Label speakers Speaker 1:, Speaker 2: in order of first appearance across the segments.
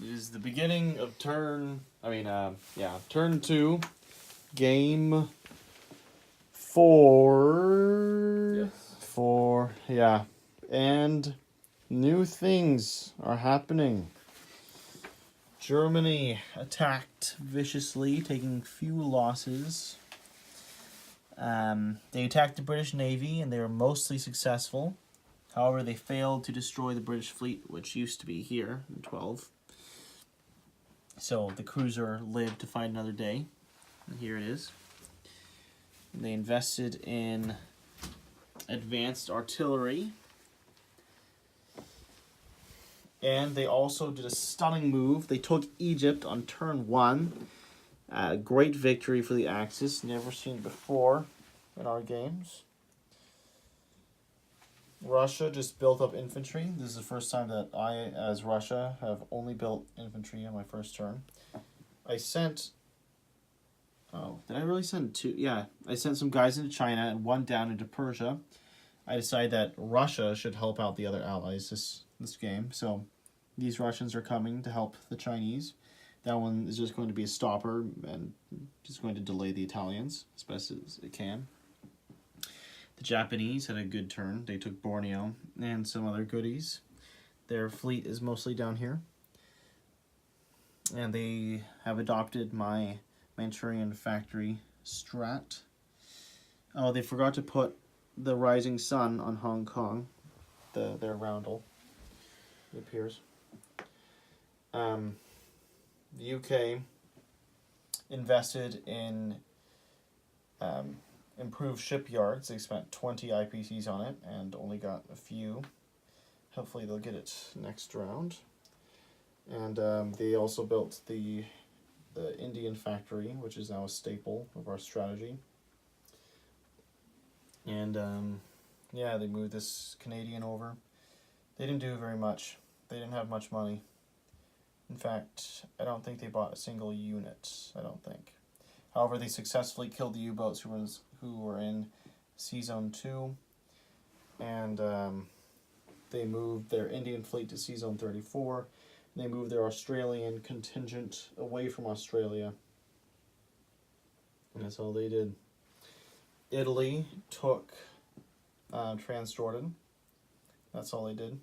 Speaker 1: It is the beginning of turn 2, game 4.
Speaker 2: Yes.
Speaker 1: 4, yeah. And new things are happening. Germany attacked viciously, taking few losses. They attacked the British Navy, and they were mostly successful. However, they failed to destroy the British fleet, which used to be here in 12. So the cruiser lived to fight another day. And here it is. And they invested in advanced artillery. And they also did a stunning move. They took Egypt on turn 1. Great victory for the Axis. Never seen before in our games. Russia just built up infantry. This is the first time that I, as Russia, have only built infantry on my first turn. I sent... Oh, did I really send 2? Yeah, I sent some guys into China and 1 down into Persia. I decided that Russia should help out the other allies this game. So these Russians are coming to help the Chinese. That one is just going to be a stopper and just going to delay the Italians as best as it can. The Japanese had a good turn. They took Borneo and some other goodies. Their fleet is mostly down here. And they have adopted my Manchurian factory strat. Oh, they forgot to put the rising sun on Hong Kong. Their roundel, it appears. The UK invested in improved shipyards. They spent 20 IPCs on it and only got a few. Hopefully they'll get it next round. And they also built the Indian factory, which is now a staple of our strategy. And yeah, they moved this Canadian over. They didn't do very much. They didn't have much money. In fact, I don't think they bought a single unit. I don't think. However, they successfully killed the U-boats who were in Sea Zone 2, and they moved their Indian fleet to Sea Zone 34. They moved their Australian contingent away from Australia. And that's all they did. Italy took Transjordan. That's all they did.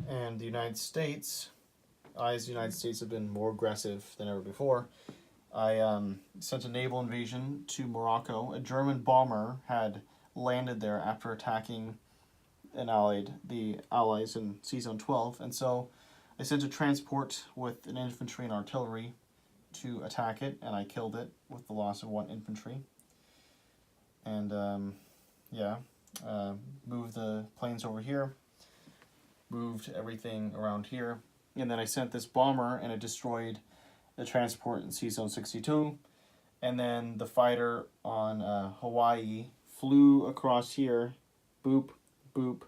Speaker 1: And the United States, as the United States have been more aggressive than ever before, I sent a naval invasion to Morocco. A German bomber had landed there after attacking the Allies in Sea Zone 12, and so I sent a transport with an infantry and artillery to attack it, and I killed it with the loss of 1 infantry. And moved the planes over here, moved everything around here, and then I sent this bomber and it destroyed the transport in Sea Zone 62, and then the fighter on Hawaii flew across here, boop, boop,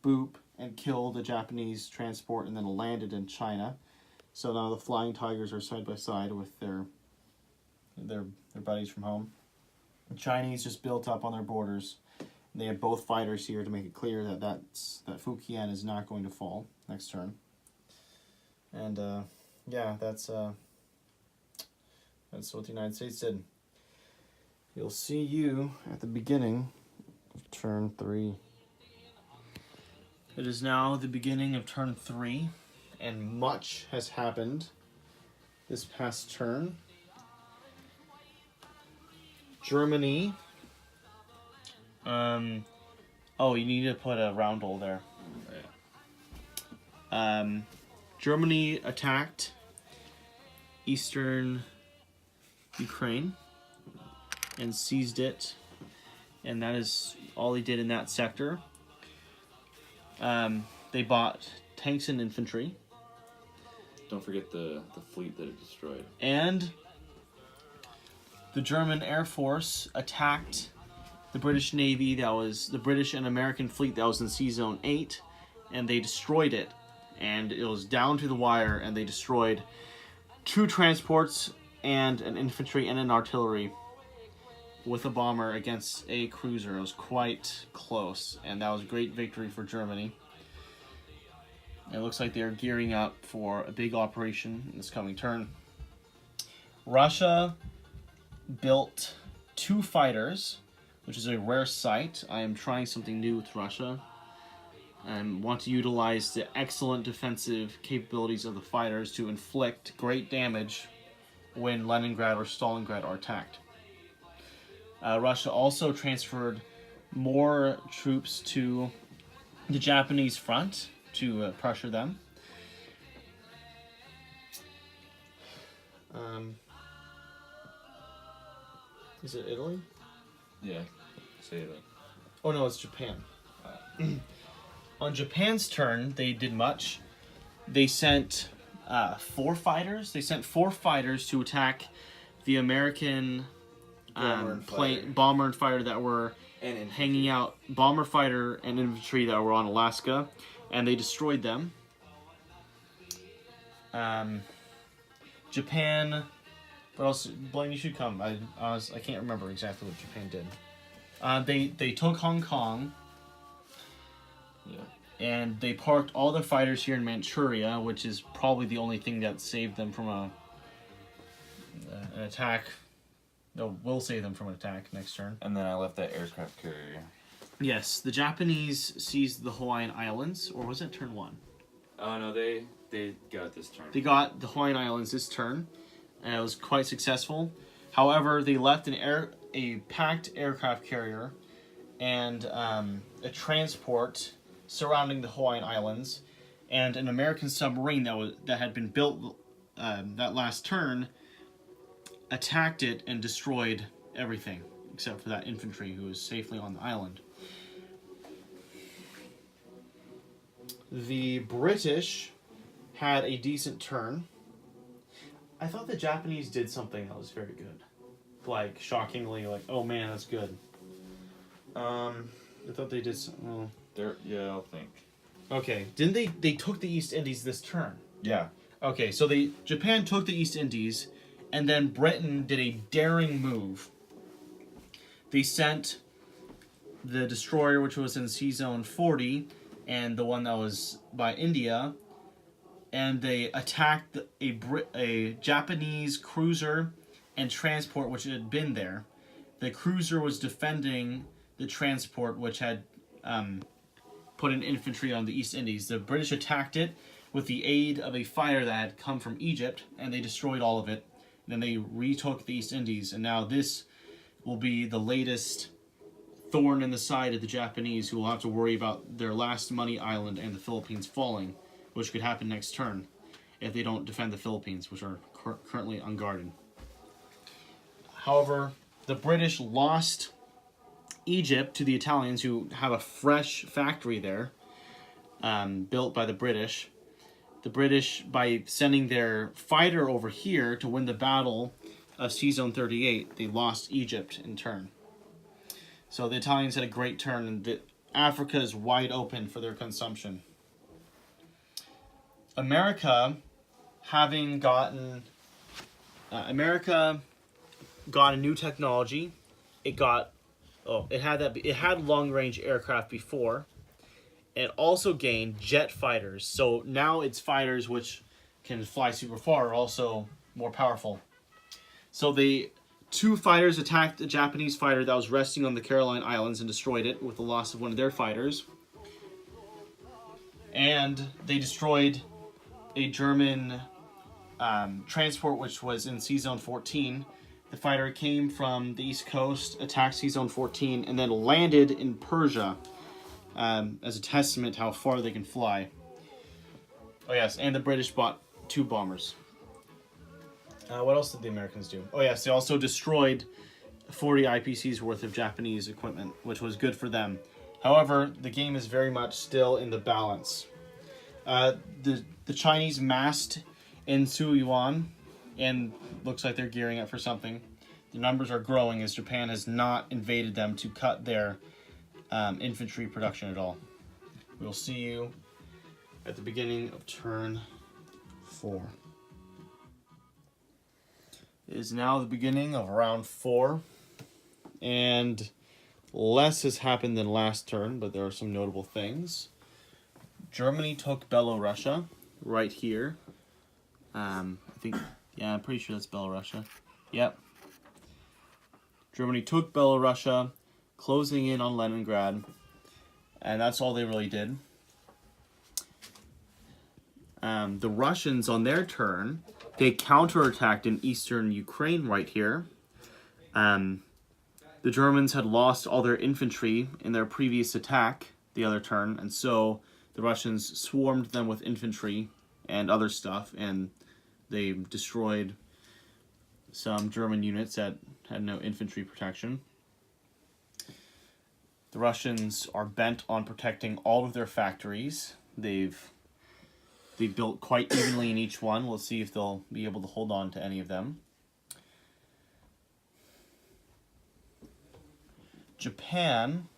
Speaker 1: boop, and killed a Japanese transport and then landed in China. So now the Flying Tigers are side by side with their buddies from home. The Chinese just built up on their borders. They have both fighters here to make it clear that Fujian is not going to fall next turn. And yeah, that's what the United States did. You'll see you at the beginning of turn 3. It is now the beginning of turn 3, and much has happened this past turn. Germany. Oh, you need to put a roundel there.
Speaker 2: Yeah.
Speaker 1: Germany attacked eastern Ukraine and seized it, and that is all they did in that sector. They bought tanks and infantry.
Speaker 2: Don't forget the fleet that it destroyed.
Speaker 1: And the German Air Force attacked the British Navy, that was the British and American fleet that was in Sea Zone 8, and they destroyed it. And it was down to the wire, and they destroyed 2 transports and an infantry and an artillery with a bomber against a cruiser. It was quite close, and that was a great victory for Germany. It looks like they're gearing up for a big operation in this coming turn. Russia built 2 fighters, which is a rare sight. I am trying something new with Russia and want to utilize the excellent defensive capabilities of the fighters to inflict great damage when Leningrad or Stalingrad are attacked. Russia also transferred more troops to the Japanese front to pressure them. Is it Italy?
Speaker 2: Yeah. Say that.
Speaker 1: Oh no, it's Japan. On Japan's turn, they did much. They sent 4 fighters. They sent 4 fighters to attack the American bomber and fighter that were hanging out. Bomber fighter and infantry that were on Alaska, and they destroyed them. Japan. What else? Blaine, you should come. I can't remember exactly what Japan did. They took Hong Kong.
Speaker 2: Yeah.
Speaker 1: And they parked all their fighters here in Manchuria, which is probably the only thing that saved them from an attack. No, will save them from an attack next turn.
Speaker 2: And then I left that aircraft carrier.
Speaker 1: Yes, the Japanese seized the Hawaiian Islands, or was it turn 1?
Speaker 2: Oh no, they got this turn.
Speaker 1: They got the Hawaiian Islands this turn, and it was quite successful. However, they left a packed aircraft carrier and a transport surrounding the Hawaiian Islands, and an American submarine that had been built that last turn attacked it and destroyed everything except for that infantry who was safely on the island. The British had a decent turn. I thought the Japanese did something that was very good. Like, shockingly, like, oh man, that's good. I thought they did something. Well,
Speaker 2: yeah, I'll think.
Speaker 1: okay, didn't they took the East Indies this turn?
Speaker 2: Yeah.
Speaker 1: Okay, so Japan took the East Indies, and then Britain did a daring move. They sent the destroyer, which was in Sea Zone 40, and the one that was by India, and they attacked a Japanese cruiser and transport which had been there. The cruiser was defending the transport which had put an infantry on the East Indies. The British attacked it with the aid of a fighter that had come from Egypt, and they destroyed all of it. Then they retook the East Indies, and now this will be the latest thorn in the side of the Japanese, who will have to worry about their last money island and the Philippines falling, which could happen next turn if they don't defend the Philippines, which are currently unguarded. However, the British lost Egypt to the Italians, who have a fresh factory there, built by the British. The British, by sending their fighter over here to win the battle of Sea Zone 38, they lost Egypt in turn. So the Italians had a great turn, and Africa is wide open for their consumption. America, having gotten... America got a new technology. It had long-range aircraft before. It also gained jet fighters. So now its fighters, which can fly super far, are also more powerful. So the 2 fighters attacked a Japanese fighter that was resting on the Caroline Islands and destroyed it with the loss of one of their fighters. And they destroyed a German transport which was in Sea Zone 14. The fighter came from the East Coast, attacked Sea Zone 14, and then landed in Persia as a testament to how far they can fly. Oh yes, and the British bought 2 bombers. What else did the Americans do? Oh yes, they also destroyed 40 IPCs worth of Japanese equipment, which was good for them. However, the game is very much still in the balance. The Chinese massed in Suiyuan, and looks like they're gearing up for something. The numbers are growing as Japan has not invaded them to cut their infantry production at all. We'll see you at the beginning of turn 4. It is now the beginning of round 4, and less has happened than last turn, but there are some notable things. Germany took Belorussia right here. I think, yeah, I'm pretty sure that's Belorussia. Yep. Germany took Belorussia, closing in on Leningrad, and that's all they really did. The Russians, on their turn, they counterattacked in eastern Ukraine right here. The Germans had lost all their infantry in their previous attack the other turn, and so the Russians swarmed them with infantry and other stuff, and they destroyed some German units that had no infantry protection. The Russians are bent on protecting all of their factories. They built quite evenly in each one. We'll see if they'll be able to hold on to any of them. Japan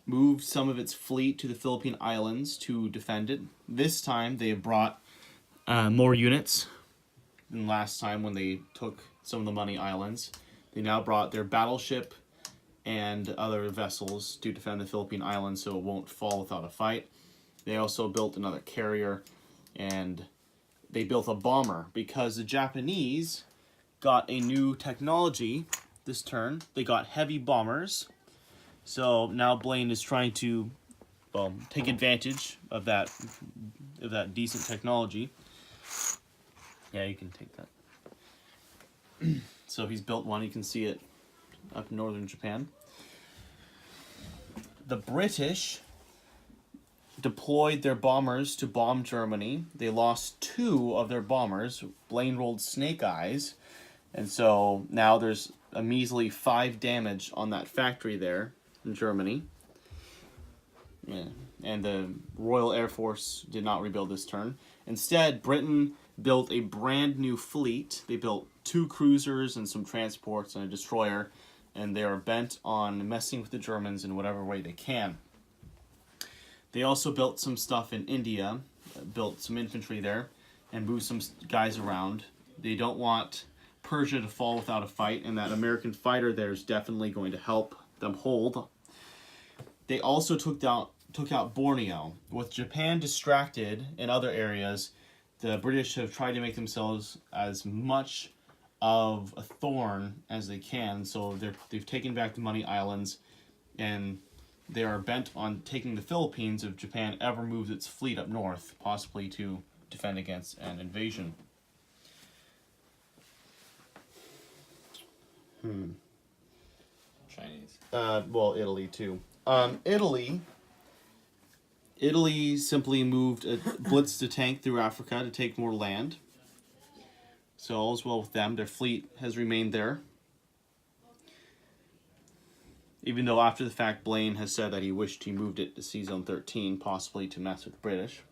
Speaker 1: moved some of its fleet to the Philippine Islands to defend it. This time they have brought more units than last time when they took some of the Money Islands. They now brought their battleship and other vessels to defend the Philippine Islands so it won't fall without a fight. They also built another carrier, and they built a bomber because the Japanese got a new technology this turn. They got heavy bombers. So now Blaine is trying to, well, take advantage of that decent technology. Yeah, you can take that. So he's built one. You can see it up in northern Japan. The British deployed their bombers to bomb Germany. They lost 2 of their bombers. Blaine rolled snake eyes. And so now there's a measly 5 damage on that factory there in Germany. Yeah. And the Royal Air Force did not rebuild this turn. Instead, Britain built a brand new fleet. They built 2 cruisers and some transports and a destroyer. And they are bent on messing with the Germans in whatever way they can. They also built some stuff in India, built some infantry there, and moved some guys around. They don't want Persia to fall without a fight, and that American fighter there is definitely going to help them hold. They also took out Borneo. With Japan distracted in other areas, the British have tried to make themselves as much of a thorn as they can, so they've taken back the Money Islands, and they are bent on taking the Philippines if Japan ever moves its fleet up north, possibly to defend against an invasion.
Speaker 2: Chinese.
Speaker 1: Well, Italy too. Italy simply blitzed a tank through Africa to take more land. So all's well with them. Their fleet has remained there. Even though after the fact, Blaine has said that he wished he moved it to Sea Zone 13, possibly to mess with the British.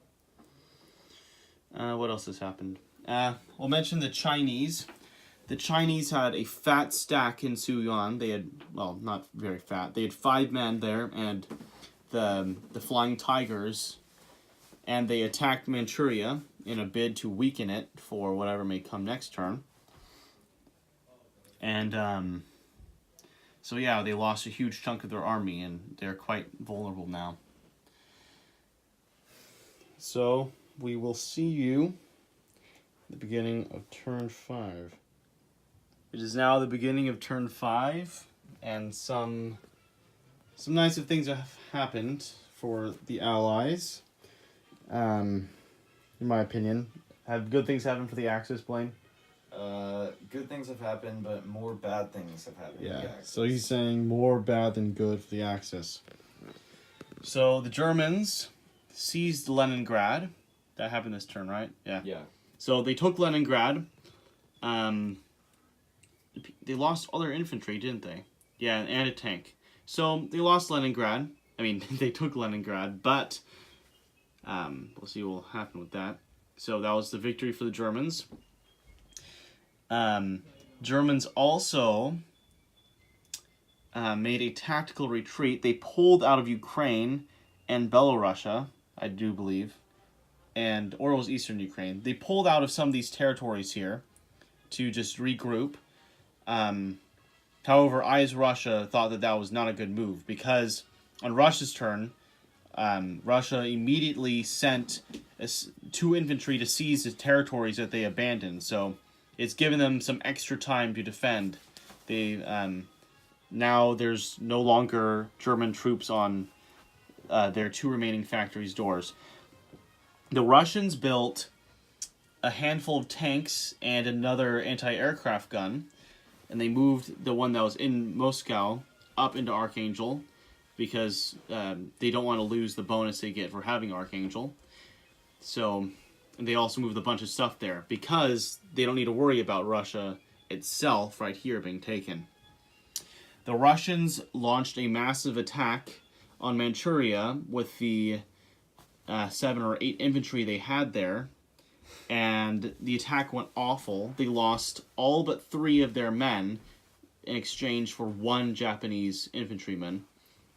Speaker 1: What else has happened? We'll mention the Chinese. The Chinese had a fat stack in Suyuan. They had, well, not very fat. They had 5 men there, and the Flying Tigers, and they attacked Manchuria in a bid to weaken it for whatever may come next turn. And, so yeah, they lost a huge chunk of their army, and they're quite vulnerable now. So, we will see you at the beginning of turn 5. It is now the beginning of turn 5, and some nice things have happened for the Allies. In my opinion. Have good things happened for the Axis, Blaine?
Speaker 3: Good things have happened, but more bad things have happened.
Speaker 1: Yeah, so he's saying more bad than good for the Axis. So the Germans seized Leningrad. That happened this turn, right? Yeah.
Speaker 2: Yeah.
Speaker 1: So they took Leningrad. They lost all their infantry, didn't they? Yeah, and a tank. So they lost Leningrad. I mean, they took Leningrad, but we'll see what will happen with that. So that was the victory for the Germans. Germans also made a tactical retreat. They pulled out of Ukraine and Belorussia, I do believe, or it was Eastern Ukraine. They pulled out of some of these territories here to just regroup. However, I, as Russia, thought that was not a good move because on Russia's turn, Russia immediately sent 2 infantry to seize the territories that they abandoned. So it's given them some extra time to defend. They now there's no longer German troops on their 2 remaining factories' doors. The Russians built a handful of tanks and another anti-aircraft gun, and they moved the one that was in Moscow up into Archangel because they don't want to lose the bonus they get for having Archangel. So, and they also moved a bunch of stuff there because they don't need to worry about Russia itself right here being taken. The Russians launched a massive attack on Manchuria with the 7 or 8 infantry they had there, and the attack went awful. They lost all but 3 of their men in exchange for 1 Japanese infantryman.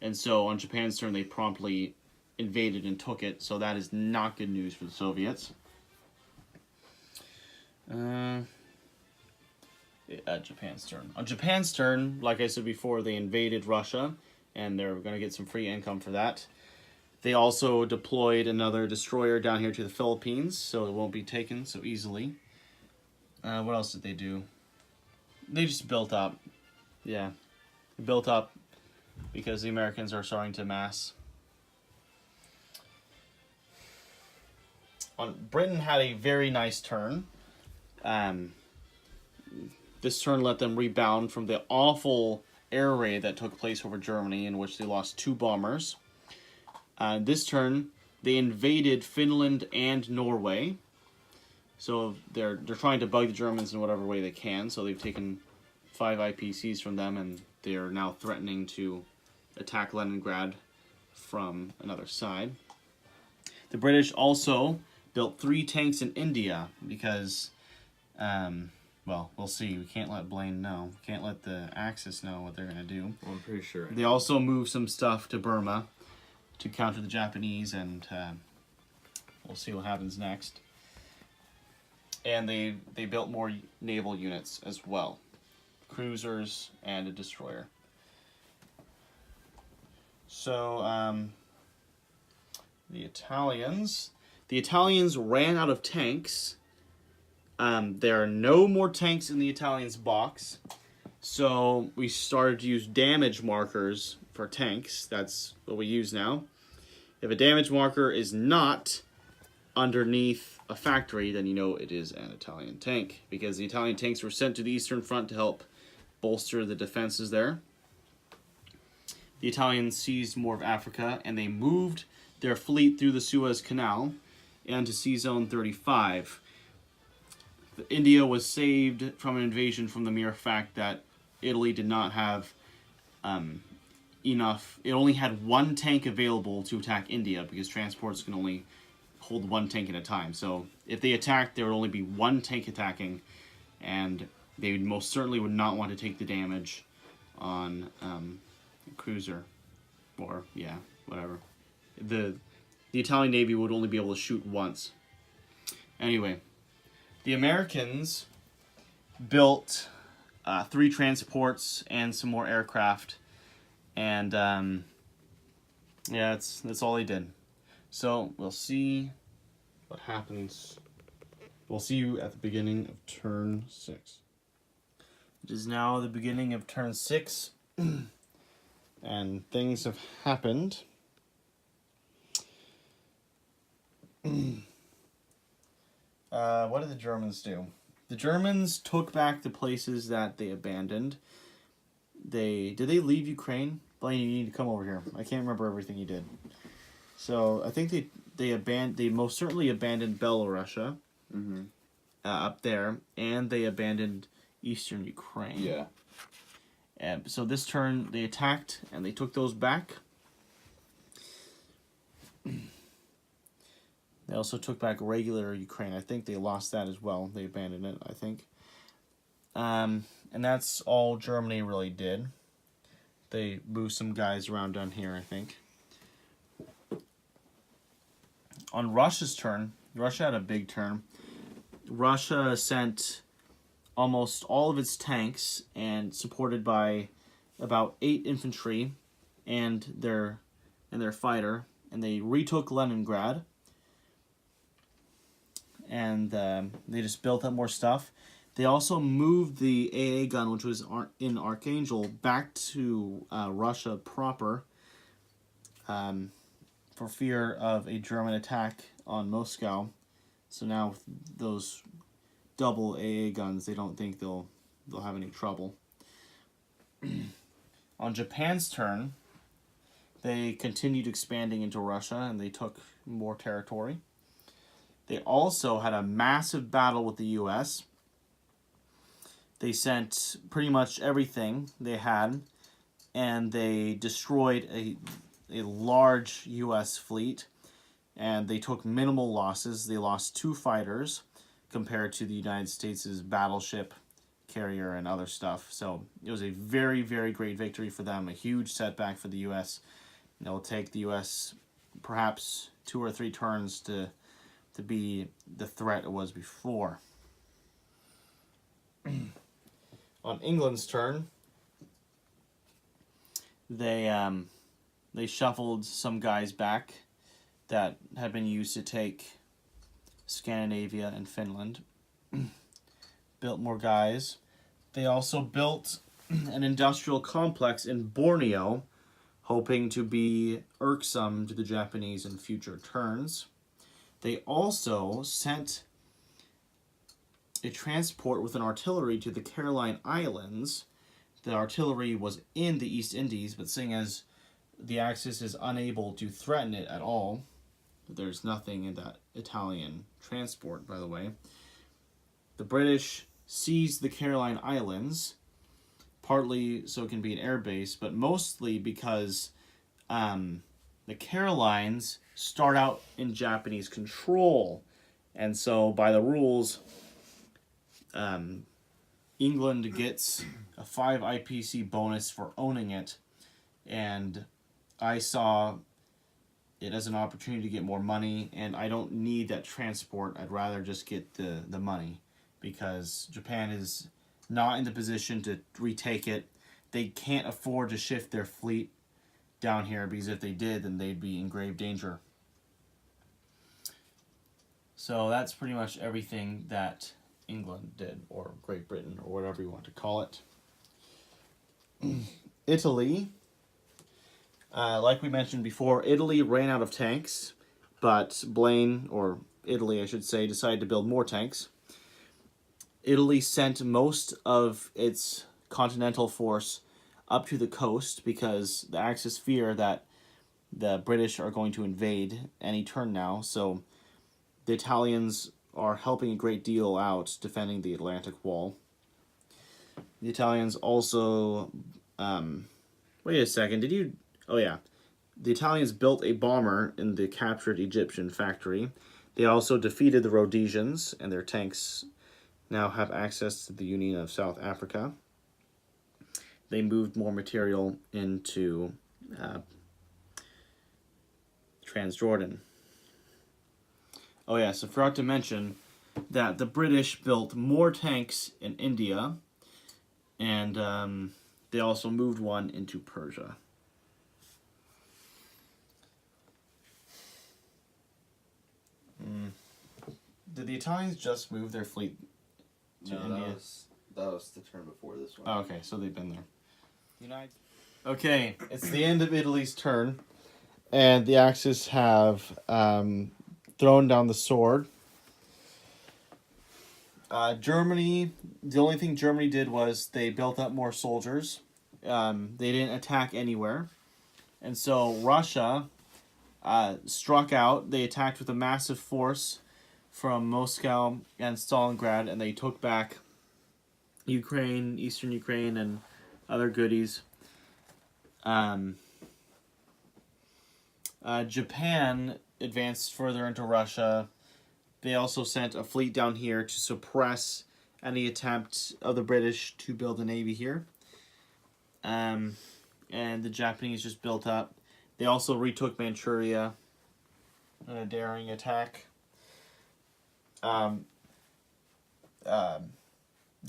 Speaker 1: And so on Japan's turn, they promptly invaded and took it. So that is not good news for the Soviets. At Japan's turn. On Japan's turn, like I said before, they invaded Russia, and they're going to get some free income for that. They also deployed another destroyer down here to the Philippines, so it won't be taken so easily. What else did they do? They just built up. Yeah. They built up because the Americans are starting to mass. Britain had a very nice turn. This turn let them rebound from the awful air raid that took place over Germany, in which they lost 2 bombers. This turn, they invaded Finland and Norway. So they're trying to bug the Germans in whatever way they can. So they've taken 5 IPCs from them, and they are now threatening to attack Leningrad from another side. The British also built 3 tanks in India because, well, we'll see. We can't let Blaine know. We can't let the Axis know what they're going to do.
Speaker 2: Well, I'm pretty sure.
Speaker 1: They also moved some stuff to Burma to counter the Japanese, and we'll see what happens next. And they built more naval units as well. Cruisers and a destroyer. So, the Italians ran out of tanks. There are no more tanks in the Italians' box. So we started to use damage markers for tanks. That's what we use now. If a damage marker is not underneath a factory, then you know it is an Italian tank, because the Italian tanks were sent to the Eastern Front to help bolster the defenses there. The Italians seized more of Africa, and they moved their fleet through the Suez Canal and to Sea Zone 35. India was saved from an invasion from the mere fact that Italy did not have enough. It only had 1 tank available to attack India, because transports can only hold 1 tank at a time. So if they attacked, there would only be 1 tank attacking, and they most certainly would not want to take the damage on a cruiser, or yeah, whatever. The Italian Navy would only be able to shoot once. Anyway, the Americans built 3 transports and some more aircraft, and yeah, that's all they did. So we'll see what happens. We'll see you at the beginning of turn 6. It is now the beginning of turn 6, and things have happened. What did the Germans do? The Germans took back the places that they abandoned. Did they leave Ukraine? Blaine, you need to come over here. I can't remember everything you did. So I think they most certainly abandoned Belarusia, up there, and they abandoned eastern Ukraine.
Speaker 2: Yeah.
Speaker 1: And so this turn they attacked and they took those back. They also took back regular Ukraine. I think they lost that as well. They abandoned it, I think. And that's all Germany really did. They moved some guys around down here, I think. On Russia's turn, Russia had a big turn. Russia sent almost all of its tanks, and supported by about 8 infantry and their fighter, and they retook Leningrad. And they just built up more stuff. They also moved the AA gun, which was in Archangel, back to Russia proper for fear of a German attack on Moscow. So now with those double AA guns, they don't think they'll have any trouble. On Japan's turn, they continued expanding into Russia, and they took more territory. They also had a massive battle with the U.S. They sent pretty much everything they had, and they destroyed a large U.S. fleet, and they took minimal losses. They lost 2 fighters compared to the United States' battleship carrier and other stuff. So it was a very, very great victory for them, a huge setback for the U.S. And it will take the U.S. perhaps 2 or 3 turns to be the threat it was before. On England's turn, they shuffled some guys back that had been used to take Scandinavia and Finland. Built more guys. They also built an industrial complex in Borneo, hoping to be irksome to the Japanese in future turns. They also sent a transport with an artillery to the Caroline Islands. The artillery was in the East Indies, but seeing as the Axis is unable to threaten it at all, there's nothing in that Italian transport, by the way. The British seized the Caroline Islands, partly so it can be an air base, but mostly because the Carolines start out in Japanese control. And so by the rules, England gets a 5 IPC bonus for owning it. And I saw it as an opportunity to get more money, and I don't need that transport. I'd rather just get the money, because Japan is not in the position to retake it. They can't afford to shift their fleet down here, because if they did, then they'd be in grave danger. So that's pretty much everything that England did, or Great Britain, or whatever you want to call it. Italy, like we mentioned before, Italy ran out of tanks, but Blaine, or Italy I should say, decided to build more tanks. Italy sent most of its continental force up to the coast because the Axis fear that the British are going to invade any turn now. So the Italians are helping a great deal out defending the Atlantic Wall. The Italians also... wait a second, did you... Oh yeah. The Italians built a bomber in the captured Egyptian factory. They also defeated the Rhodesians, and their tanks now have access to the Union of South Africa. They moved more material into Transjordan. Oh yes, I forgot to mention that the British built more tanks in India, and they also moved one into Persia. Did the Italians just move their fleet to India?
Speaker 3: That was the turn before this one.
Speaker 1: Oh, okay, so they've been there. Okay, it's the end of Italy's turn, and the Axis have thrown down the sword. Germany, the only thing Germany did was they built up more soldiers. They didn't attack anywhere. And so Russia struck out. They attacked with a massive force from Moscow and Stalingrad, and they took back Ukraine, eastern Ukraine, and other goodies. Japan advanced further into Russia. They also sent a fleet down here to suppress any attempt of the British to build a navy here. And the Japanese just built up. They also retook Manchuria in a daring attack.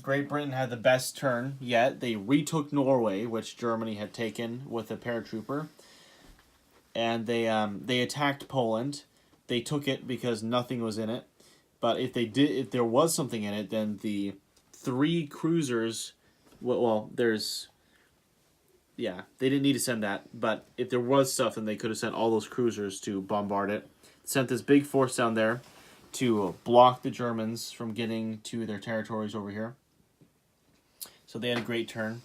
Speaker 1: Great Britain had the best turn yet. They retook Norway, which Germany had taken with a paratrooper. and they attacked Poland. They took it because nothing was in it. But if there was something in it, then the 3 cruisers, they didn't need to send that. But if there was stuff, then they could have sent all those cruisers to bombard it. Sent this big force down there to block the Germans from getting to their territories over here. So they had a great turn.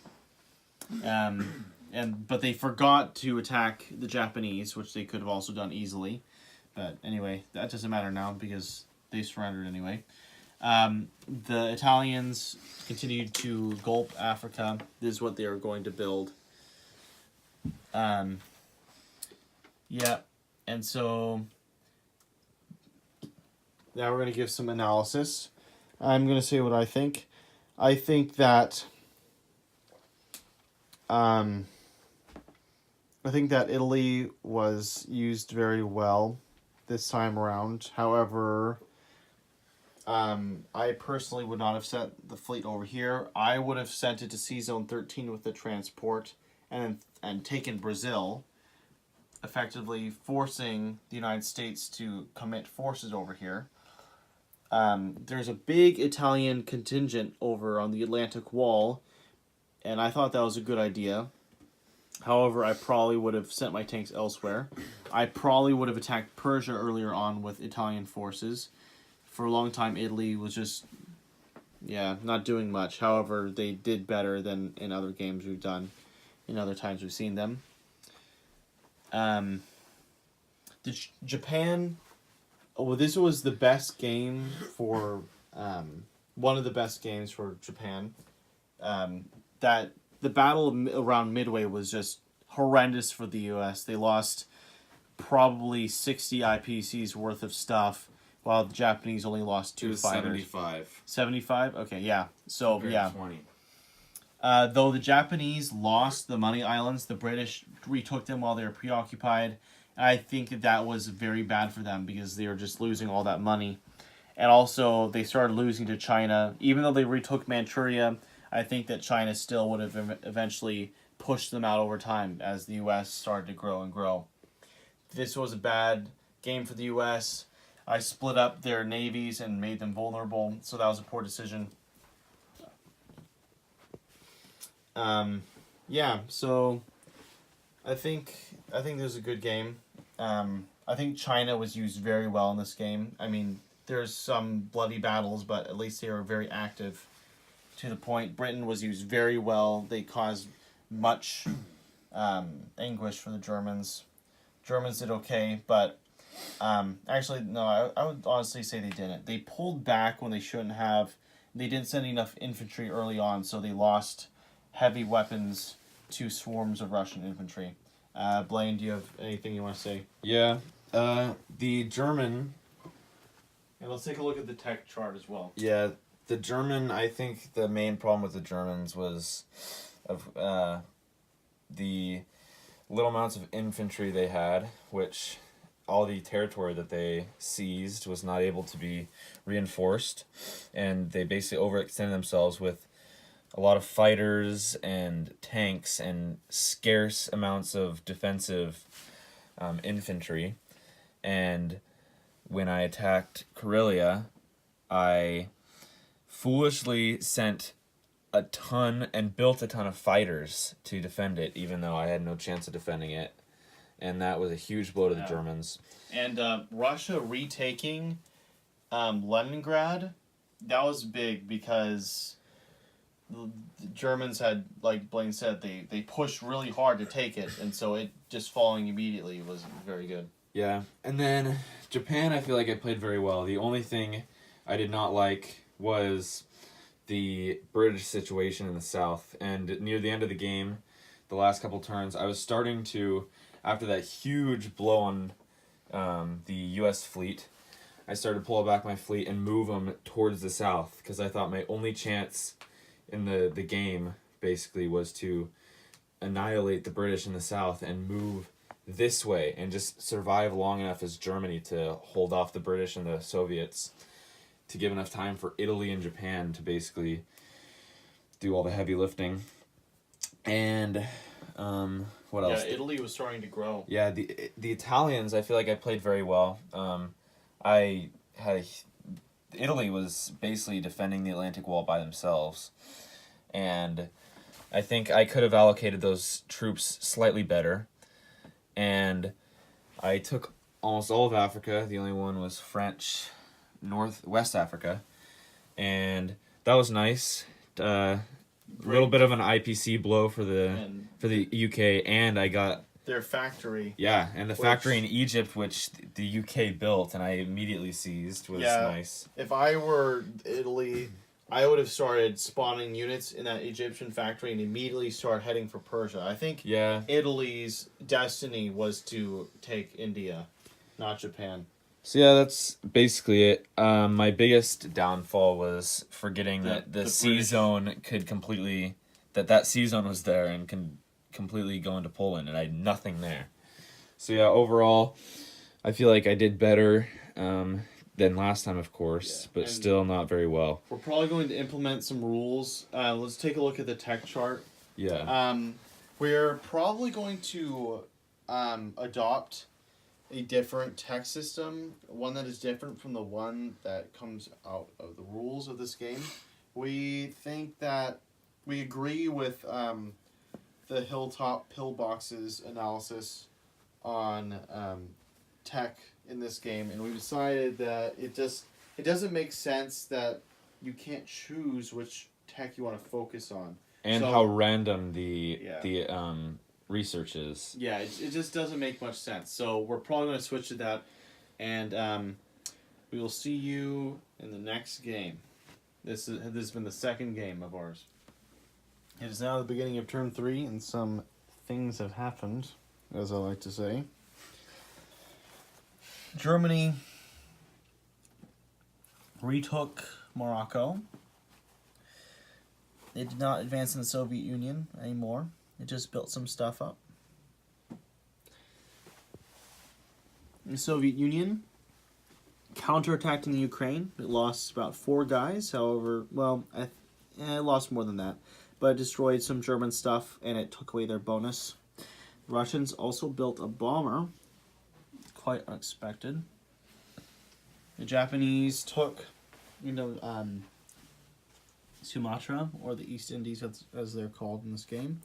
Speaker 1: But they forgot to attack the Japanese, which they could have also done easily. But anyway, that doesn't matter now because they surrendered anyway. The Italians continued to gulp Africa. This is what they are going to build. And so now we're going to give some analysis. I'm going to say what I think. I think that Italy was used very well this time around. However, I personally would not have sent the fleet over here. I would have sent it to Sea Zone 13 with the transport and taken Brazil, effectively forcing the United States to commit forces over here. There's a big Italian contingent over on the Atlantic Wall, and I thought that was a good idea. However, I probably would have sent my tanks elsewhere. I probably would have attacked Persia earlier on with Italian forces. For a long time, Italy was just, not doing much. However, they did better than in other games we've done, in other times we've seen them. Japan, this was the best game for, one of the best games for Japan. That the battle around Midway was just horrendous for the U.S. They lost probably 60 IPCs worth of stuff, while the Japanese only lost 2 fighters.
Speaker 2: 75.
Speaker 1: 75? Okay, yeah. So, yeah.
Speaker 2: 20.
Speaker 1: Though the Japanese lost the Money Islands, the British retook them while they were preoccupied. And I think that was very bad for them because they were just losing all that money. And also, they started losing to China. Even though they retook Manchuria, I think that China still would have eventually pushed them out over time as the U.S. started to grow and grow. This was a bad game for the U.S. I split up their navies and made them vulnerable, so that was a poor decision. So I think this was a good game. I think China was used very well in this game. I mean, there's some bloody battles, but at least they were very active. To the point, Britain was used very well. They caused much anguish for the Germans. Germans did okay, but actually, no, I would honestly say they didn't. They pulled back when they shouldn't have. They didn't send enough infantry early on, so they lost heavy weapons to swarms of Russian infantry. Blaine, do you have anything you want to say?
Speaker 2: Yeah. The German...
Speaker 1: And let's take a look at the tech chart as well.
Speaker 3: Yeah, the German, I think the main problem with the Germans was of the little amounts of infantry they had, which all the territory that they seized was not able to be reinforced, and they basically overextended themselves with a lot of fighters and tanks and scarce amounts of defensive infantry. And when I attacked Karelia, I foolishly sent a ton and built a ton of fighters to defend it, even though I had no chance of defending it. And that was a huge blow to the Germans.
Speaker 1: And Russia retaking Leningrad, that was big because the Germans had, like Blaine said, they pushed really hard to take it, and so it just falling immediately was very good.
Speaker 2: Yeah, and then Japan, I feel like I played very well. The only thing I did not like was the British situation in the south. And near the end of the game, the last couple turns, I was starting to, after that huge blow on the U.S. fleet, I started to pull back my fleet and move them towards the south, because I thought my only chance in the game, basically, was to annihilate the British in the south and move this way and just survive long enough as Germany to hold off the British and the Soviets, to give enough time for Italy and Japan to basically do all the heavy lifting.
Speaker 3: And what else?
Speaker 1: Yeah, Italy was starting to grow.
Speaker 3: Yeah, the Italians, I feel like I played very well. I had Italy was basically defending the Atlantic Wall by themselves, and I think I could have allocated those troops slightly better. And I took almost all of Africa. The only one was French, West Africa, and that was nice. A little bit of an IPC blow for the UK, and I got
Speaker 1: their factory.
Speaker 3: Yeah, and the factory in Egypt, which the UK built, and I immediately seized, was nice.
Speaker 1: If I were Italy, I would have started spawning units in that Egyptian factory and immediately start heading for Persia. I think Italy's destiny was to take India, not Japan.
Speaker 3: So yeah, that's basically it. My biggest downfall was forgetting that the C zone could completely, that C zone was there and can completely go into Poland, and I had nothing there. So yeah, overall, I feel like I did better than last time, of course, but still not very well.
Speaker 1: We're probably going to implement some rules. Let's take a look at the tech chart.
Speaker 3: Yeah.
Speaker 1: We're probably going to adopt a different tech system, one that is different from the one that comes out of the rules of this game. We think that we agree with the Hilltop Pillbox's analysis on tech in this game, and we decided that it doesn't make sense that you can't choose which tech you want to focus on,
Speaker 3: and how random the research is.
Speaker 1: Yeah, it just doesn't make much sense. So we're probably going to switch to that, and we will see you in the next game. This has been the second game of ours. It is now the beginning of turn 3, and some things have happened, as I like to say. Germany retook Morocco. They did not advance in the Soviet Union anymore. It just built some stuff up. The Soviet Union counterattacked in the Ukraine. It lost about 4 guys. However, well, it lost more than that. But it destroyed some German stuff, and it took away their bonus. The Russians also built a bomber. Quite unexpected. The Japanese took, Sumatra, or the East Indies as they're called in this game.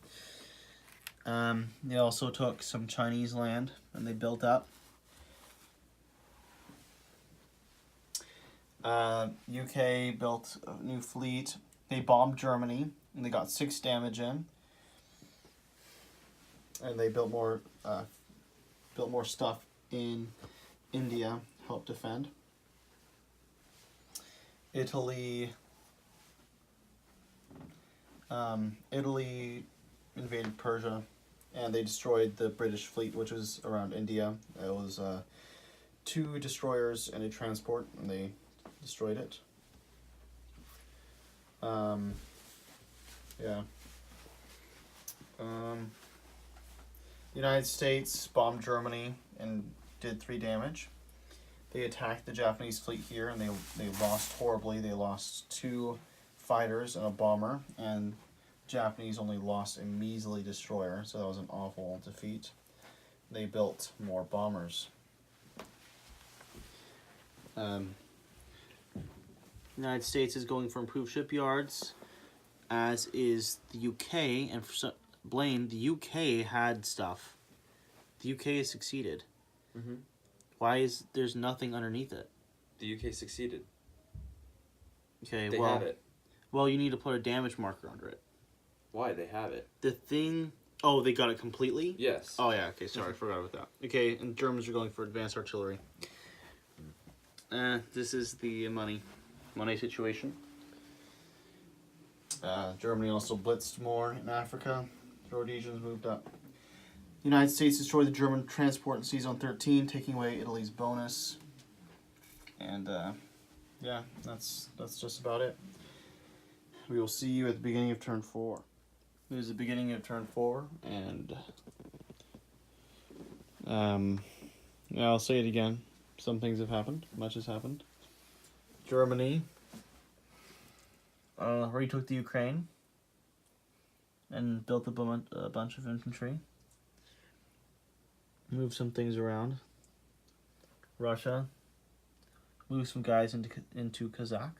Speaker 1: They also took some Chinese land, and they built up. UK built a new fleet. They bombed Germany, and they got 6 damage in. And they built more stuff in India, helped defend. Italy invaded Persia, and they destroyed the British fleet, which was around India. It was 2 destroyers and a transport, and they destroyed it. United States bombed Germany and did 3 damage. They attacked the Japanese fleet here, and they lost horribly. They lost 2 fighters and a bomber, and Japanese only lost a measly destroyer, so that was an awful defeat. They built more bombers. United States is going for improved shipyards, as is the UK, and for Blaine, the UK had stuff. The UK has succeeded.
Speaker 2: Mm-hmm.
Speaker 1: Why is there's nothing underneath it?
Speaker 2: The UK succeeded.
Speaker 1: Okay,
Speaker 2: they have it.
Speaker 1: Well, you need to put a damage marker under it.
Speaker 2: Why? They have it.
Speaker 1: The thing... Oh, they got it completely?
Speaker 2: Yes.
Speaker 1: Oh, yeah. Okay, sorry. I forgot about that. Okay, and Germans are going for advanced artillery. This is the money situation. Germany also blitzed more in Africa. The Rhodesians moved up. The United States destroyed the German transport in Sea Zone 13, taking away Italy's bonus. And, yeah, that's just about it. We will see you at the beginning of turn 4. It was the beginning of turn 4, and I'll say it again. Some things have happened. Much has happened. Germany retook the Ukraine. and built up a bunch of infantry. Moved some things around. Russia moved some guys into Kazakh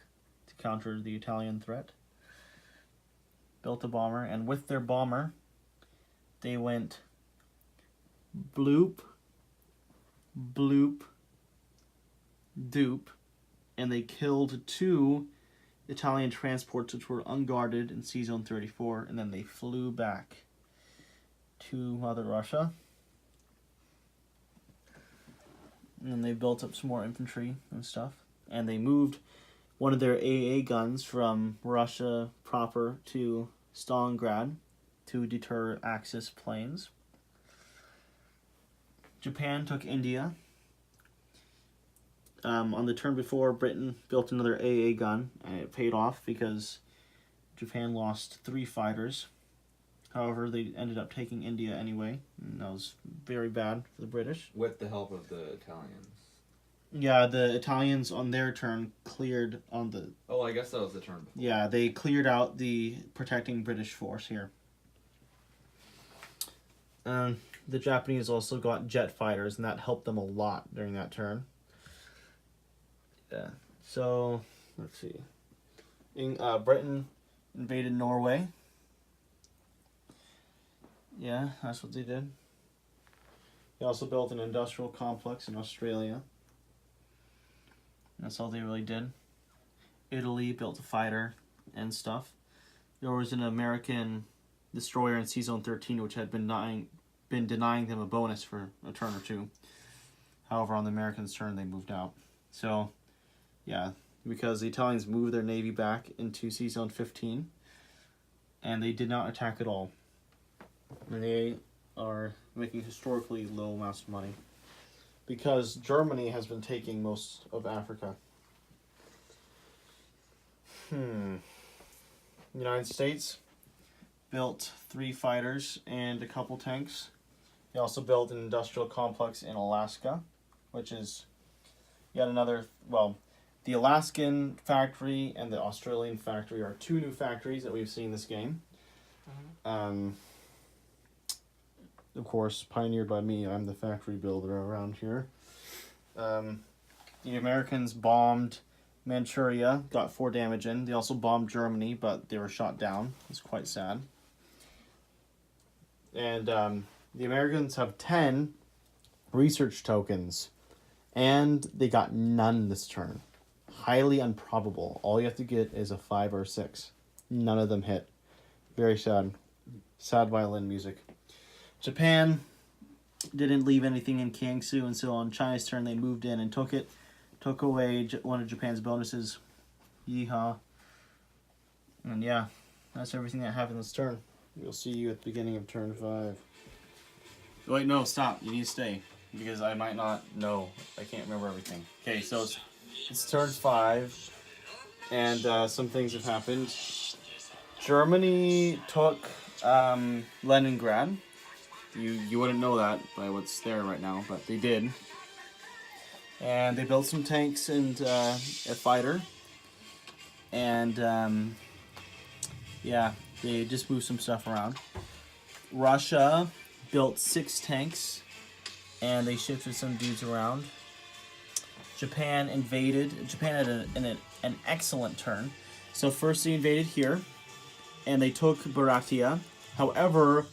Speaker 1: to counter the Italian threat. Built a bomber, and with their bomber, they went bloop, bloop, doop, and they killed 2 Italian transports which were unguarded in Sea Zone 34, and then they flew back to Mother Russia. And then they built up some more infantry and stuff, and they moved one of their A&A guns from Russia proper to Stalingrad to deter Axis planes. Japan took India. On the turn before, Britain built another A&A gun, and it paid off because Japan lost 3 fighters. However, they ended up taking India anyway, and that was very bad for the British.
Speaker 2: With the help of the Italians.
Speaker 1: Yeah, the Italians on their turn cleared on the...
Speaker 2: Oh, I guess that was the turn before.
Speaker 1: Yeah, they cleared out the protecting British force here. The Japanese also got jet fighters, and that helped them a lot during that turn. Yeah, so, let's see. Britain invaded Norway. Yeah, that's what they did. They also built an industrial complex in Australia. That's all they really did. Italy built a fighter and stuff. There was an American destroyer in Sea Zone 13 which had been denying them a bonus for a turn or 2. However, on the Americans' turn, they moved out. So, yeah, because the Italians moved their navy back into Sea Zone 15, and they did not attack at all. And they are making historically low amounts of money because Germany has been taking most of Africa. United States built 3 fighters and a couple tanks. They also built an industrial complex in Alaska, which is yet another, well, the Alaskan factory and the Australian factory are 2 new factories that we've seen this game. Of course, pioneered by me. I'm the factory builder around here. The Americans bombed Manchuria, got 4 damage in. They also bombed Germany, but they were shot down. It's quite sad. And the Americans have 10 research tokens, and they got none this turn. Highly improbable. All you have to get is a 5 or 6. None of them hit. Very sad. Sad violin music. Japan didn't leave anything in Kiangsu, and so on China's turn they moved in and took it. Took away one of Japan's bonuses. Yeehaw. And yeah, that's everything that happened this turn. We'll see you at the beginning of turn 5. Wait, no, stop. You need to stay. Because I might not know. I can't remember everything. Okay, so it's turn 5. And some things have happened. Germany took Leningrad. You wouldn't know that by what's there right now, but they did. And they built some tanks and a fighter. And yeah, they just moved some stuff around. Russia built 6 tanks, and they shifted some dudes around. Japan invaded. Japan had an excellent turn. So first they invaded here, and they took Baratia. However,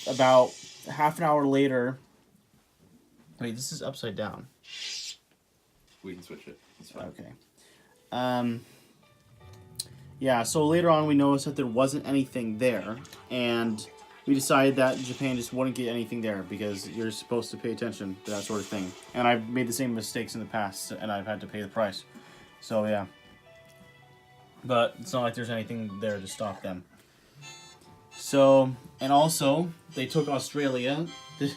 Speaker 1: about half an hour later... Wait, this is upside down.
Speaker 2: We can switch it. It's fine.
Speaker 1: Okay. Yeah, so later on we noticed that there wasn't anything there, and we decided that Japan just wouldn't get anything there because you're supposed to pay attention to that sort of thing. And I've made the same mistakes in the past, and I've had to pay the price. So, yeah. But it's not like there's anything there to stop them. So, and also, they took Australia. The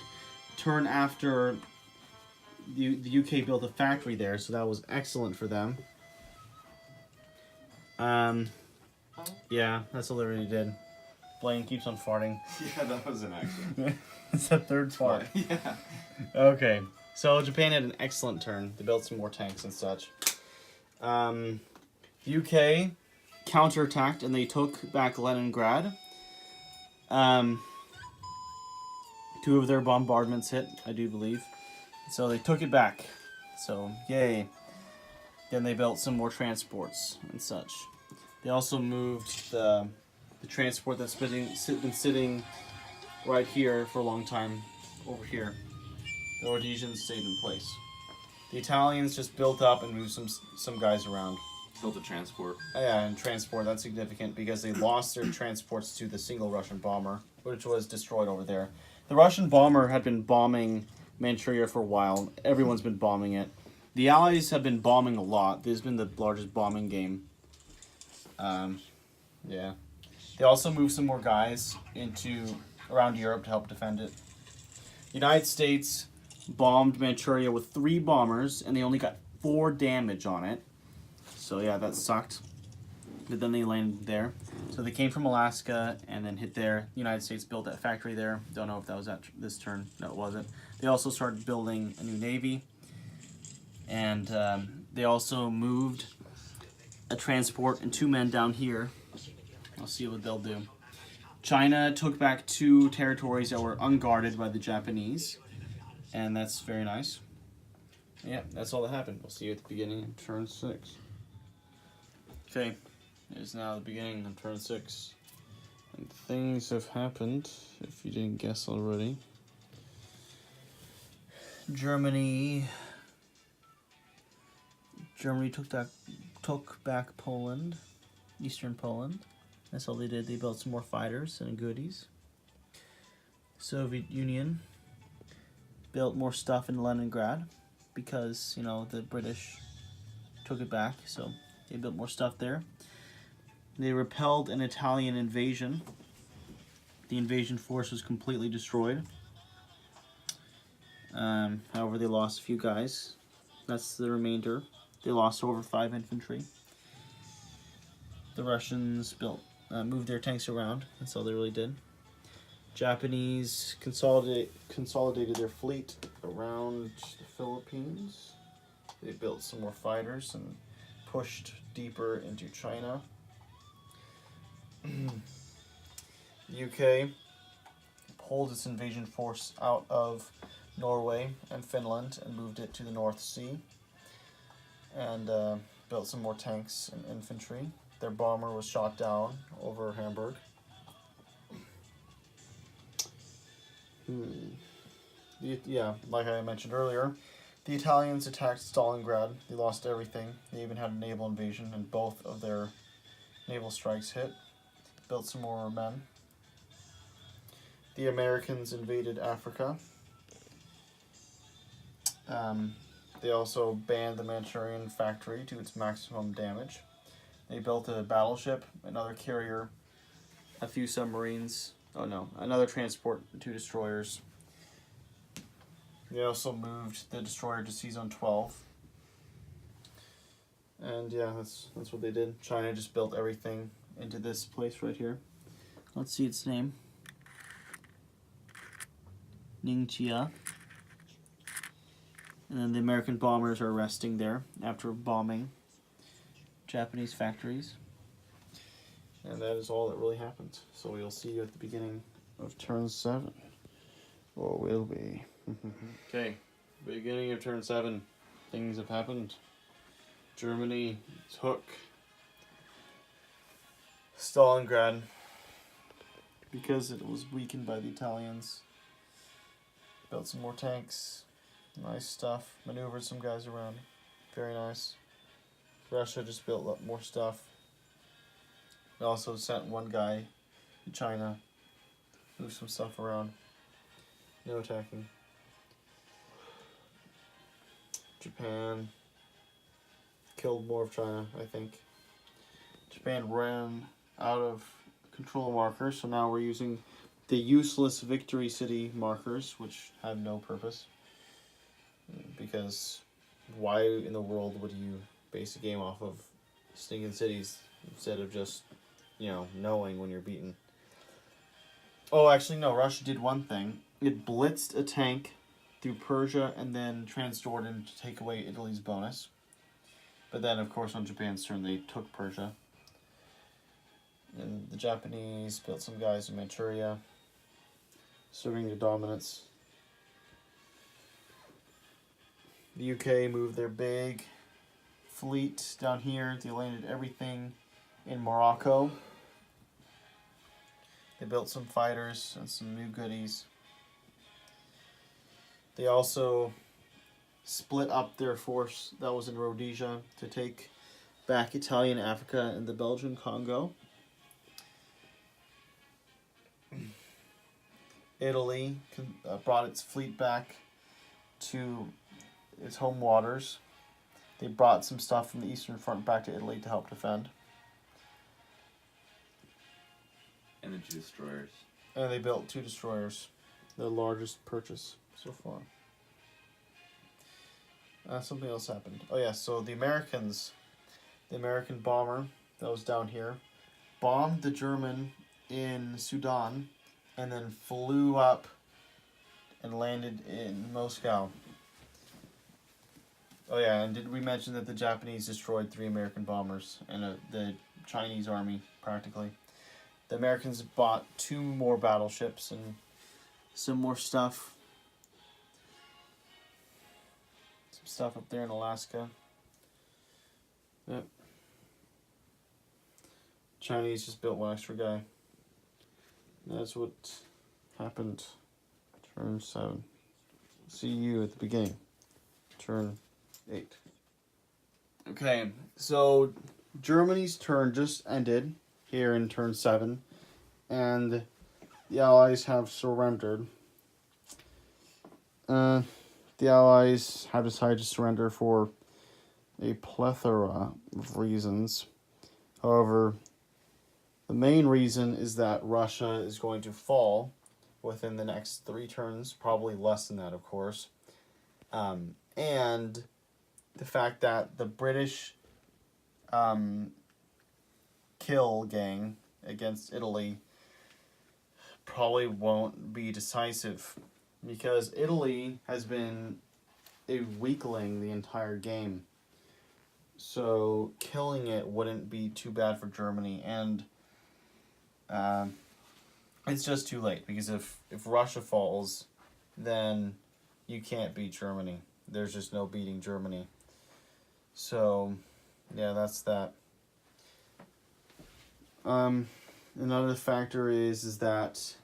Speaker 1: turn after the UK built a factory there, so that was excellent for them. Yeah, that's all they really did. Blaine keeps on farting.
Speaker 2: Yeah, that was an accident.
Speaker 1: It's the 3rd fart.
Speaker 2: Yeah.
Speaker 1: Okay, so Japan had an excellent turn. They built some more tanks and such. UK counterattacked and they took back Leningrad. Two of their bombardments hit, I do believe. So they took it back. So, yay. Then they built some more transports and such. They also moved the transport that's been sitting right here for a long time over here. The Rhodesians stayed in place. The Italians just built up and moved some guys around.
Speaker 2: Built a transport.
Speaker 1: Yeah, and transport, that's significant because they lost their transports to the single Russian bomber, which was destroyed over there. The Russian bomber had been bombing Manchuria for a while. Everyone's been bombing it. The Allies have been bombing a lot. This has been the largest bombing game. Yeah. They also moved some more guys around Europe to help defend it. The United States bombed Manchuria with 3 bombers, and they only got 4 damage on it. So yeah, that sucked. But then they landed there. So they came from Alaska and then hit there. The United States built that factory there. Don't know if that was at this turn. No, it wasn't. They also started building a new navy. And they also moved a transport and 2 men down here. I'll see what they'll do. China took back 2 territories that were unguarded by the Japanese. And that's very nice. Yeah, that's all that happened. We'll see you at the beginning of turn 6. Okay, it is now the beginning of turn 6. And things have happened, if you didn't guess already. Germany took back Poland, eastern Poland. That's all they did. They built some more fighters and goodies. Soviet Union built more stuff in Leningrad because, you know, the British took it back, so they built more stuff there. They repelled an Italian invasion. The invasion force was completely destroyed. However, they lost a few guys. That's the remainder. They lost over 5 infantry. The Russians moved their tanks around. That's all they really did. Japanese consolidated their fleet around the Philippines. They built some more fighters and pushed deeper into China. UK pulled its invasion force out of Norway and Finland and moved it to the North Sea. And built some more tanks and infantry. Their bomber was shot down over Hamburg. Yeah, like I mentioned earlier, the Italians attacked Stalingrad. They lost everything. They even had a naval invasion, and both of their naval strikes hit. Built some more men. The Americans invaded Africa. They also banned the Manchurian factory to its maximum damage. They built a battleship, another carrier, a few submarines. Oh no, another transport, 2 destroyers. They also moved the destroyer to Sea Zone 12. And yeah, that's what they did. China just built everything into this place right here. Let's see its name. Ningxia. And then the American bombers are resting there after bombing Japanese factories. And that is all that really happened. So we'll see you at the beginning of turn 7. Or will be. Okay, beginning of turn 7. Things have happened. Germany took Stalingrad because it was weakened by the Italians. Built some more tanks. Nice stuff. Maneuvered some guys around. Very nice. Russia just built up more stuff. They also sent 1 guy to China. Moved some stuff around. No attacking. Japan killed more of China, I think. Japan ran out of control markers, so now we're using the useless victory city markers, which have no purpose. Because why in the world would you base a game off of stinking cities instead of just, you know, knowing when you're beaten? Oh, actually, no. Russia did one thing. It blitzed a tank through Persia and then Transjordan to take away Italy's bonus. But then, of course, on Japan's turn, they took Persia. And the Japanese built some guys in Manchuria, asserting their dominance. The UK moved their big fleet down here. They landed everything in Morocco. They built some fighters and some new goodies. They also split up their force that was in Rhodesia to take back Italian Africa and the Belgian Congo. Italy brought its fleet back to its home waters. They brought some stuff from the Eastern Front back to Italy to help defend.
Speaker 2: And the two destroyers.
Speaker 1: And they built 2 destroyers. Their largest purchase so far. Something else happened. Oh yeah, so the American bomber that was down here bombed the German in Sudan and then flew up and landed in Moscow. Oh yeah, and did we mention that the Japanese destroyed 3 American bombers and the Chinese army, practically. The Americans bought 2 more battleships and some more stuff. Some stuff up there in Alaska. Yep. Chinese just built 1 extra guy. That's what happened. Turn 7. See you at the beginning. Turn 8. Okay, so Germany's turn just ended here in turn 7, and the Allies have surrendered. The Allies have decided to surrender for a plethora of reasons. However, the main reason is that Russia is going to fall within the next 3 turns, probably less than that, of course. And the fact that the British kill gang against Italy probably won't be decisive, because Italy has been a weakling the entire game. So killing it wouldn't be too bad for Germany, and it's just too late, because if Russia falls, then you can't beat Germany. There's just no beating Germany. So, yeah, that's that. Another factor is that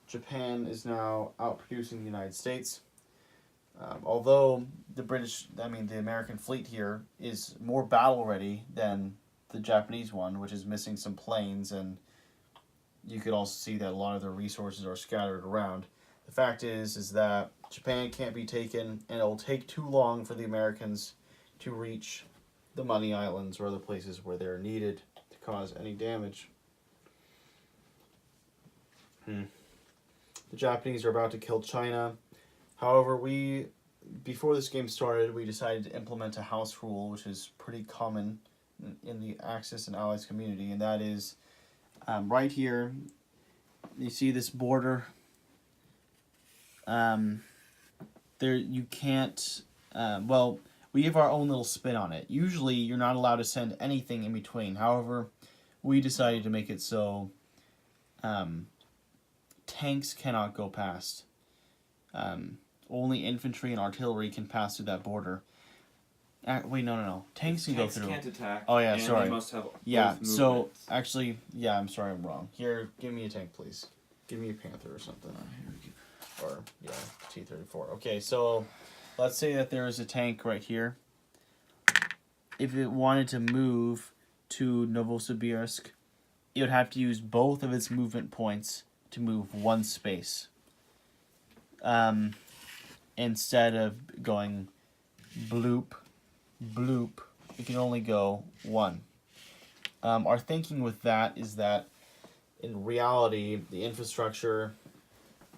Speaker 1: Japan is now outproducing the United States. Although the American fleet here is more battle ready than the Japanese one, which is missing some planes, and you could also see that a lot of their resources are scattered around. The fact is that Japan can't be taken, and it will take too long for the Americans to reach the Money Islands or other places where they're needed to cause any damage. The Japanese are about to kill China. However, before this game started, we decided to implement a house rule, which is pretty common in the Axis and Allies community, and that is right here. You see this border. There you can't. We have our own little spin on it. Usually, you're not allowed to send anything in between. However, we decided to make it so tanks cannot go past. Only infantry and artillery can pass through that border. Wait, no. Tanks can go through.
Speaker 2: Tanks can't attack.
Speaker 1: Oh yeah,
Speaker 2: and
Speaker 1: sorry.
Speaker 2: They must have
Speaker 1: so
Speaker 2: movements.
Speaker 1: actually, yeah, I'm sorry, I'm wrong. Here, give me a tank, please. Give me a Panther or something. Or, yeah, T-34. Okay, so let's say that there is a tank right here. If it wanted to move to Novosibirsk, it would have to use both of its movement points to move 1 space. Instead of going bloop, bloop, it can only go 1. Our thinking with that is that in reality, the infrastructure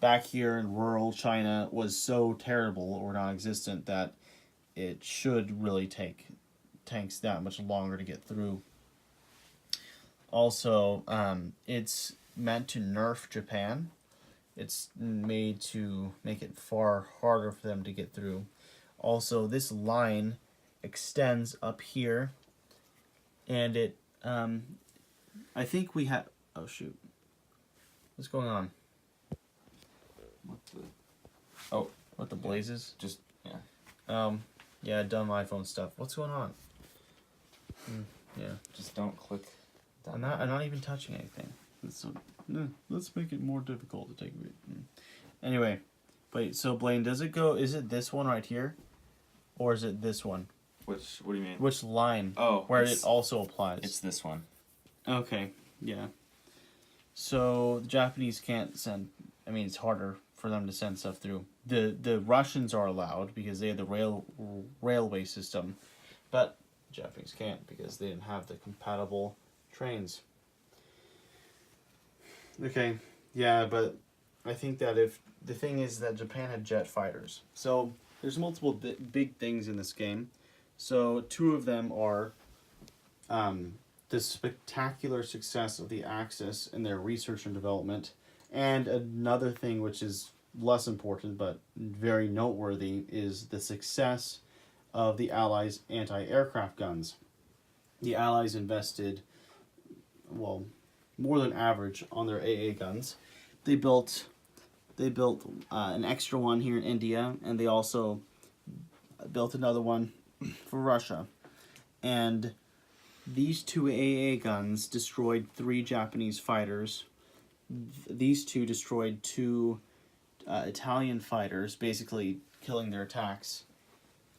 Speaker 1: back here in rural China was so terrible or non-existent that it should really take tanks that much longer to get through. Also, it's meant to nerf Japan. It's made to make it far harder for them to get through. Also, this line extends up here, and it, I think we have, Oh shoot. What's going on?
Speaker 3: What the?
Speaker 1: What the blazes?
Speaker 3: Just yeah.
Speaker 1: Yeah, dumb iPhone stuff. What's going on? Yeah.
Speaker 3: Just don't click.
Speaker 1: I'm not even touching anything. Let's make it more difficult to take. Anyway, wait. So Blaine, does it go? Is it this one right here, or is it this one?
Speaker 3: Which? What do you mean?
Speaker 1: Which line?
Speaker 3: Oh,
Speaker 1: where it also applies.
Speaker 3: It's this one.
Speaker 1: Okay. Yeah. So the Japanese can't send. I mean, it's harder for them to send stuff through. The Russians are allowed because they have the railway system, but Japanese can't because they didn't have the compatible trains. Okay, yeah, but I think that if the thing is that Japan had jet fighters, so there's multiple big things in this game. So two of them are the spectacular success of the Axis in their research and development, and another thing which is less important but very noteworthy is the success of the Allies' anti-aircraft guns. The Allies invested, well, more than average on their AA guns. They built an extra one here in India, and they also built another one for Russia. And these two AA guns destroyed 3 Japanese fighters. These two destroyed 2 Italian fighters, basically killing their attacks.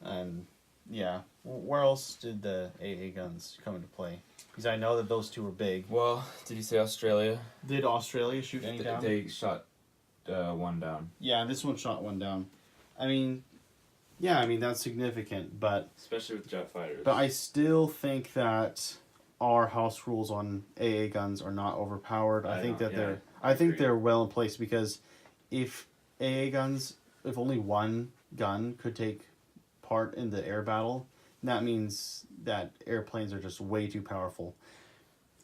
Speaker 1: And yeah, where else did the AA guns come into play? Because I know that those 2 were big.
Speaker 3: Well, did you say Australia?
Speaker 1: Did Australia shoot any down?
Speaker 3: They shot one down.
Speaker 1: Yeah, this one shot one down. I mean, yeah, I mean that's significant, but
Speaker 3: Especially with jet fighters.
Speaker 1: but I still think that our house rules on AA guns are not overpowered. I think they're well in place because if AA guns, if only one gun could take part in the air battle, that means that airplanes are just way too powerful.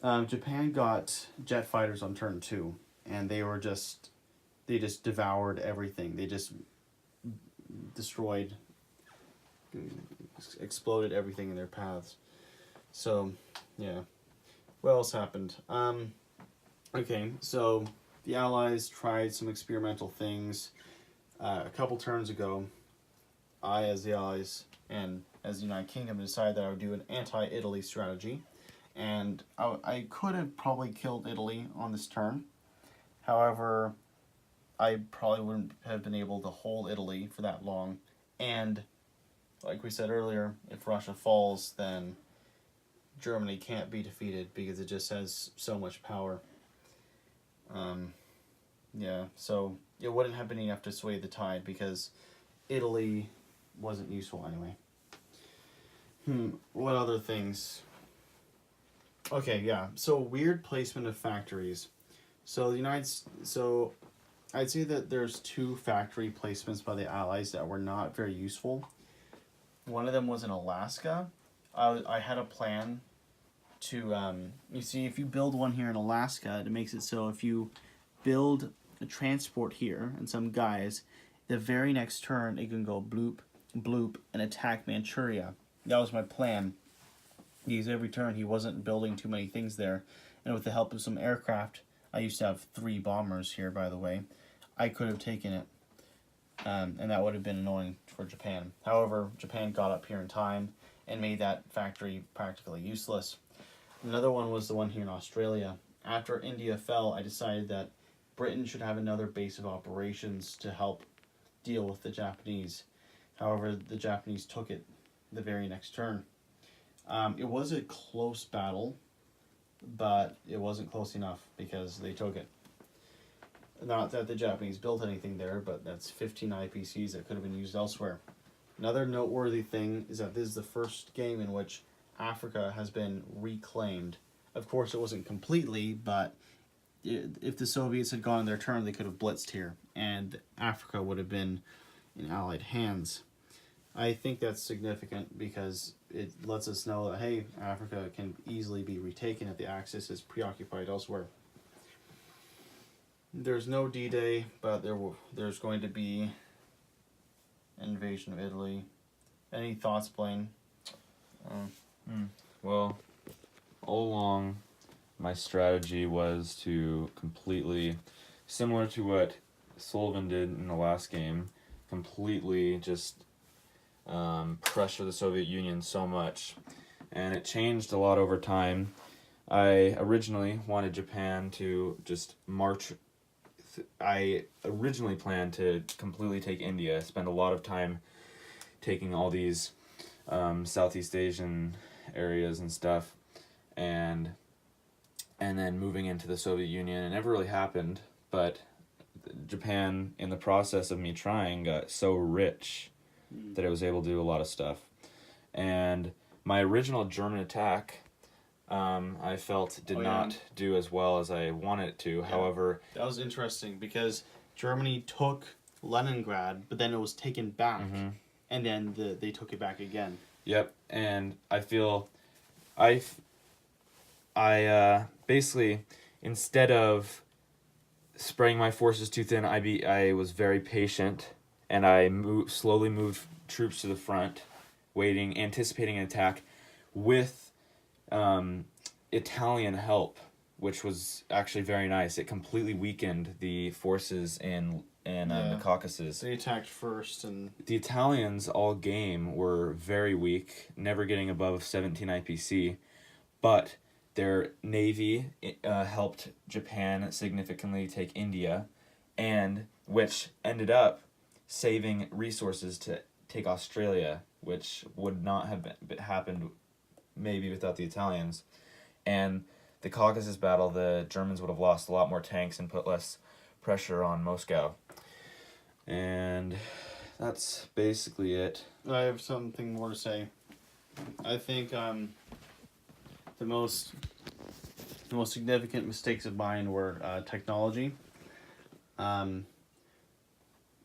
Speaker 1: Japan got jet fighters on turn 2, and they just devoured everything. They just destroyed, exploded everything in their paths. So, yeah. What else happened? Okay, so the Allies tried some experimental things. A couple turns ago, I, as the Allies and as the United Kingdom, decided that I would do an anti-Italy strategy. And I could have probably killed Italy on this turn. However, I probably wouldn't have been able to hold Italy for that long. And like we said earlier, if Russia falls, then Germany can't be defeated because it just has so much power. Yeah, so it wouldn't have been enough to sway the tide because Italy wasn't useful anyway. What other things? Okay, yeah. So weird placement of factories. So I'd say that there's 2 factory placements by the Allies that were not very useful. One of them was in Alaska. I had a plan to you see, if you build one here in Alaska, it makes it so if you build a transport here and some guys, the very next turn it can go bloop, bloop, and attack Manchuria. That was my plan. Because every turn he wasn't building too many things there. And with the help of some aircraft, I used to have 3 bombers here, by the way, I could have taken it. And that would have been annoying for Japan. However, Japan got up here in time and made that factory practically useless. Another one was the one here in Australia. After India fell, I decided that Britain should have another base of operations to help deal with the Japanese. However, the Japanese took it the very next turn. It was a close battle, but it wasn't close enough because they took it. Not that the Japanese built anything there, but that's 15 IPCs that could have been used elsewhere. Another noteworthy thing is that this is the first game in which Africa has been reclaimed. Of course, it wasn't completely, but if the Soviets had gone their turn, they could have blitzed here, and Africa would have been in Allied hands. I think that's significant because it lets us know that, hey, Africa can easily be retaken if the Axis is preoccupied elsewhere. There's no D-Day, but there's going to be an invasion of Italy. Any thoughts, Blaine?
Speaker 3: Well, all along,
Speaker 2: my strategy was to completely, similar to what Sullivan did in the last game, completely just pressure the Soviet Union so much. And it changed a lot over time. I originally wanted Japan to just march. I originally planned to completely take India, spend a lot of time taking all these Southeast Asian areas and stuff, and then moving into the Soviet Union. It never really happened, but Japan, in the process of me trying, got so rich that it was able to do a lot of stuff. And my original German attack, I felt did not do as well as I wanted it to.
Speaker 1: Yeah.
Speaker 2: However,
Speaker 1: that was interesting because Germany took Leningrad, but then it was taken back, and then they took it back again.
Speaker 2: Yep, and I feel I basically, instead of spreading my forces too thin, I was very patient, and I slowly moved troops to the front, anticipating an attack with Italian help, which was actually very nice. It completely weakened the forces in the Caucasus.
Speaker 1: They attacked first, and
Speaker 2: the Italians all game were very weak, never getting above 17 IPC, but their navy helped Japan significantly take India, and which ended up saving resources to take Australia, which would not have happened maybe without the Italians. And the Caucasus battle, the Germans would have lost a lot more tanks and put less pressure on Moscow. And that's basically it.
Speaker 1: I have something more to say. I think the most significant mistakes of mine were technology. We have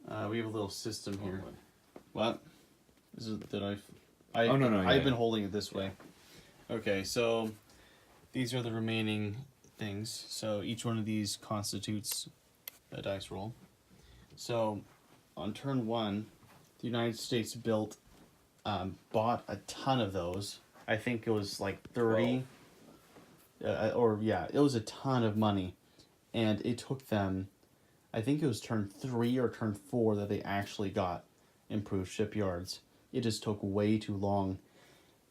Speaker 1: a little system here. What? Is it that I've been holding it this way. Okay, so these are the remaining things. So each one of these constitutes a dice roll. So on turn 1, the United States bought a ton of those. I think it was like 30. It was a ton of money. And it took them, I think it was turn 3 or turn 4 that they actually got improved shipyards. It just took way too long.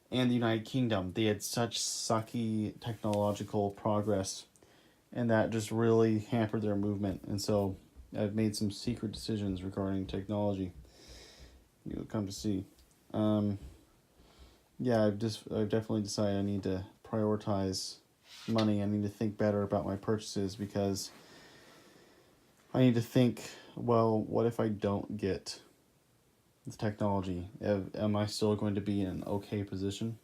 Speaker 1: And the United Kingdom, they had such sucky technological progress, and that just really hampered their movement. And so I've made some secret decisions regarding technology. You'll come to see. I've definitely decided I need to prioritize money. I need to think better about my purchases, because I need to think, well, what if I don't get the technology? Am I still going to be in an okay position?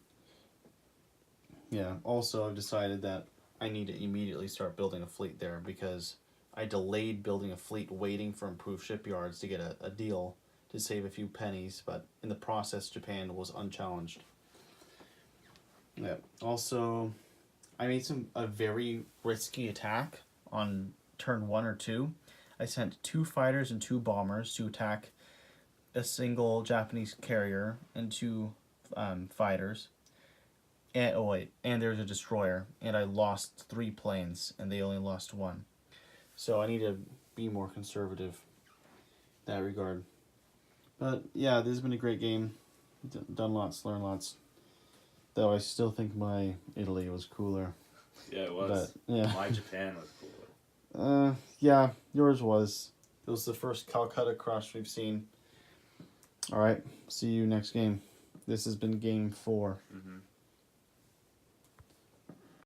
Speaker 1: Yeah, also I've decided that I need to immediately start building a fleet there, because I delayed building a fleet waiting for improved shipyards to get a deal to save a few pennies, but in the process Japan was unchallenged. Yeah. Also, I made a very risky attack on turn 1 or 2. I sent 2 fighters and 2 bombers to attack a single Japanese carrier and 2 fighters. And there's a destroyer, and I lost 3 planes, and they only lost 1. So I need to be more conservative in that regard. But yeah, this has been a great game. Done lots, learned lots. Though I still think my Italy was cooler.
Speaker 4: Yeah, it was.
Speaker 1: But, yeah.
Speaker 4: My Japan was cooler.
Speaker 1: Yeah, yours was. It was the first Calcutta crush we've seen. Alright, see you next game. This has been game 4.
Speaker 4: Mm-hmm.